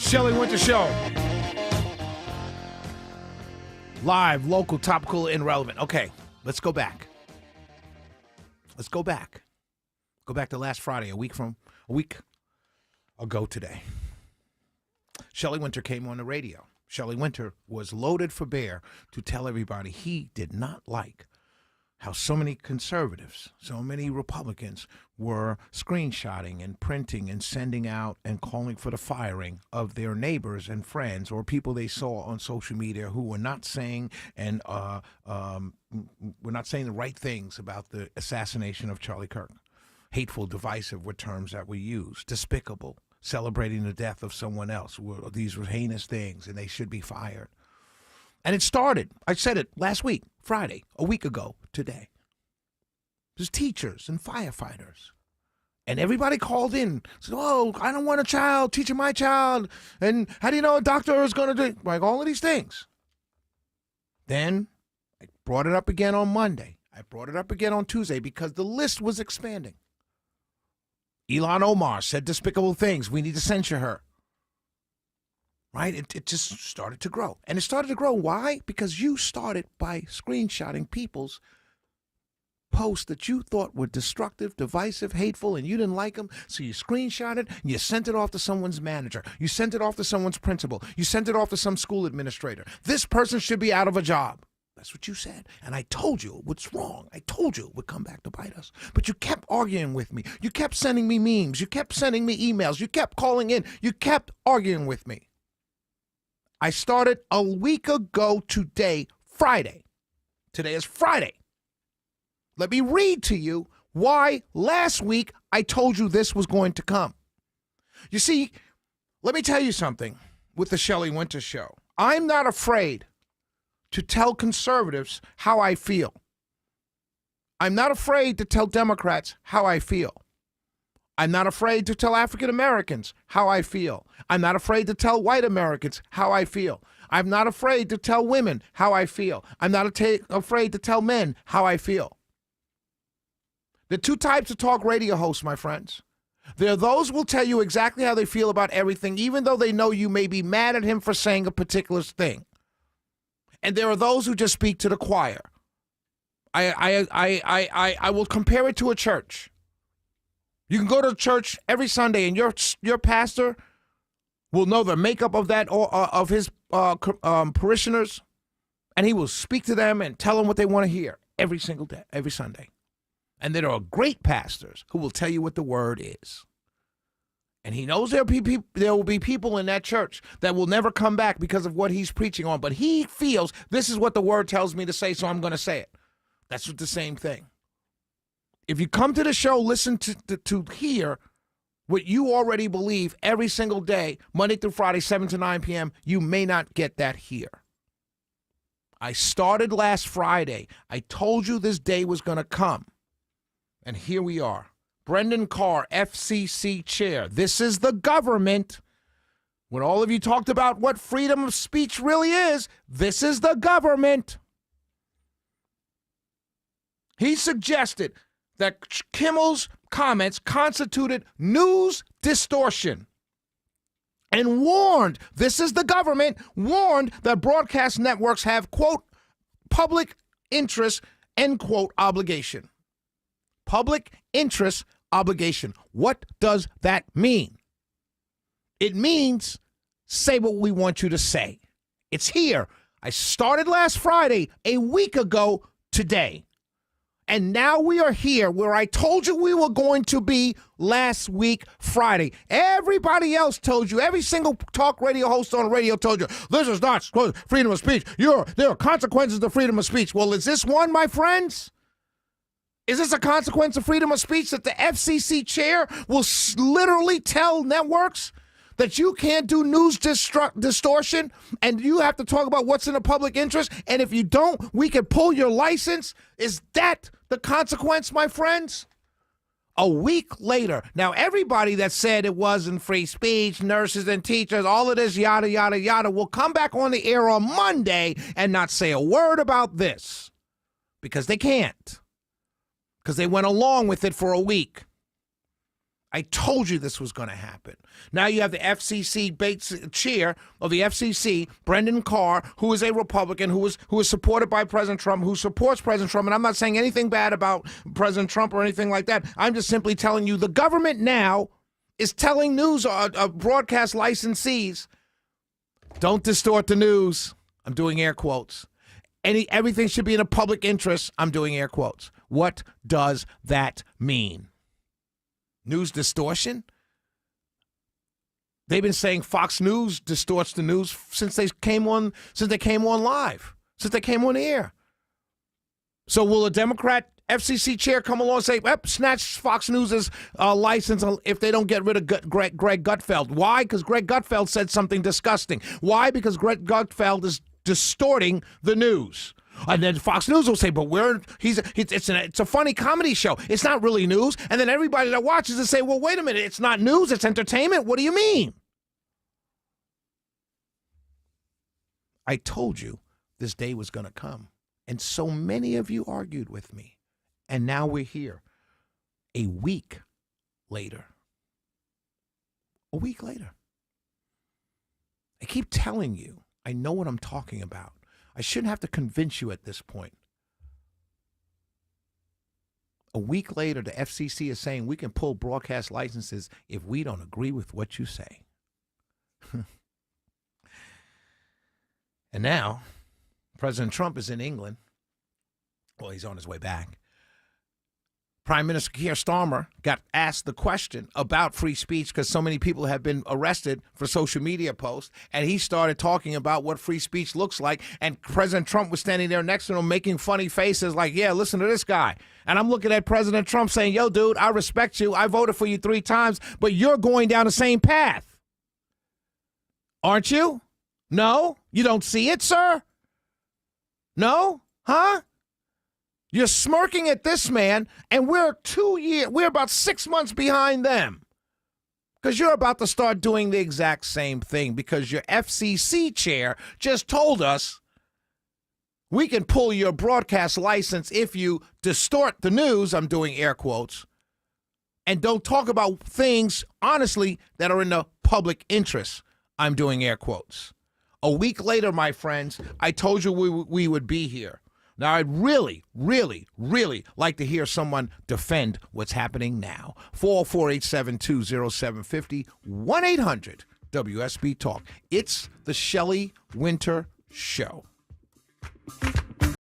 Shelley Winter Show. Live, local, topical, and relevant. Okay, let's go back. Go back to last Friday, a week ago today. Shelley Winter came on the radio. Shelley Winter was loaded for bear to tell everybody he did not like how so many conservatives, so many Republicans were screenshotting and printing and sending out and calling for the firing of their neighbors and friends or people they saw on social media who were not saying and were not saying the right things about the assassination of Charlie Kirk. Hateful, divisive were terms that were used. Despicable, celebrating the death of someone else. These were heinous things and they should be fired. And it started, I said it last week, Friday, a week ago today. There's teachers and firefighters. And everybody called in, said, oh, I don't want a child teaching my child. And how do you know a doctor is going to do, like all of these things? Then I brought it up again on Monday. I brought it up again on Tuesday because the list was expanding. Ilhan Omar said despicable things. We need to censure her. Right? It just started to grow. And it started to grow. Why? Because you started by screenshotting people's posts that you thought were destructive, divisive, hateful, and you didn't like them. So you screenshot it and you sent it off to someone's manager. You sent it off to someone's principal. You sent it off to some school administrator. This person should be out of a job. That's what you said. And I told you what's wrong. I told you it would come back to bite us. But you kept arguing with me. You kept sending me memes. You kept sending me emails. You kept calling in. You kept arguing with me. I started a week ago today, Friday. Today is Friday. Let me read to you why last week I told you this was going to come. You see, let me tell you something with the Shelley Winter Show. I'm not afraid to tell conservatives how I feel. I'm not afraid to tell Democrats how I feel. I'm not afraid to tell African Americans how I feel. I'm not afraid to tell white Americans how I feel. I'm not afraid to tell women how I feel. I'm not afraid to tell men how I feel. There are two types of talk radio hosts, my friends. There are those who will tell you exactly how they feel about everything, even though they know you may be mad at him for saying a particular thing. And there are those who just speak to the choir. I will compare it to a church. You can go to church every Sunday, and your pastor will know the makeup of that of his parishioners, and he will speak to them and tell them what they want to hear every single day, every Sunday. And there are great pastors who will tell you what the word is. And he knows there will be people in that church that will never come back because of what he's preaching on, but he feels this is what the word tells me to say, so I'm going to say it. That's the same thing. If you come to the show, listen to hear what you already believe every single day, Monday through Friday, 7 to 9 p.m., you may not get that here. I started last Friday. I told you this day was going to come. And here we are. Brendan Carr, FCC chair. This is the government. When all of you talked about what freedom of speech really is, this is the government. He suggested that Kimmel's comments constituted news distortion and warned, this is the government, warned that broadcast networks have, quote, public interest, end quote, obligation. Public interest obligation. What does that mean? It means say what we want you to say. It's here. I started last Friday, a week ago today. And now we are here where I told you we were going to be last week, Friday. Everybody else told you, every single talk radio host on the radio told you, this is not freedom of speech. There are consequences to freedom of speech. Well, is this one, my friends? Is this a consequence of freedom of speech that the FCC chair will literally tell networks that you can't do news distortion and you have to talk about what's in the public interest? And if you don't, we can pull your license? Is that the consequence, my friends? A week later. Now, everybody that said it wasn't free speech, nurses and teachers, all of this yada, yada, yada, will come back on the air on Monday and not say a word about this because they can't. Because they went along with it for a week. I told you this was going to happen. Now you have the FCC chair of the FCC, Brendan Carr, who is a Republican, who is supported by President Trump, who supports President Trump. And I'm not saying anything bad about President Trump or anything like that. I'm just simply telling you the government now is telling news broadcast licensees, don't distort the news. I'm doing air quotes. Everything should be in a public interest. I'm doing air quotes. What does that mean? News distortion? They've been saying Fox News distorts the news since they came on live, since they came on the air. So will a Democrat FCC chair come along and say, snatch Fox News' license if they don't get rid of Greg Gutfeld? Why? Because Greg Gutfeld said something disgusting. Why? Because Greg Gutfeld is distorting the news. And then Fox News will say, but it's a funny comedy show. It's not really news. And then everybody that watches it say, well, wait a minute, it's not news, it's entertainment. What do you mean? I told you this day was going to come. And so many of you argued with me. And now we're here. A week later. A week later. I keep telling you, I know what I'm talking about. I shouldn't have to convince you at this point. A week later, the FCC is saying we can pull broadcast licenses if we don't agree with what you say. And now, President Trump is in England. Well, he's on his way back. Prime Minister Keir Starmer got asked the question about free speech because so many people have been arrested for social media posts, and he started talking about what free speech looks like, and President Trump was standing there next to him making funny faces like, yeah, listen to this guy. And I'm looking at President Trump saying, yo, dude, I respect you. I voted for you 3 times, but you're going down the same path. Aren't you? No? You don't see it, sir? No? Huh? You're smirking at this man, and we're about 6 months behind them. Because you're about to start doing the exact same thing because your FCC chair just told us we can pull your broadcast license if you distort the news, I'm doing air quotes, and don't talk about things, honestly, that are in the public interest, I'm doing air quotes. A week later, my friends, I told you we would be here. Now, I'd really, really, really like to hear someone defend what's happening now. 404-872-0750, 1-800-WSB-TALK. It's the Shelley Winter Show.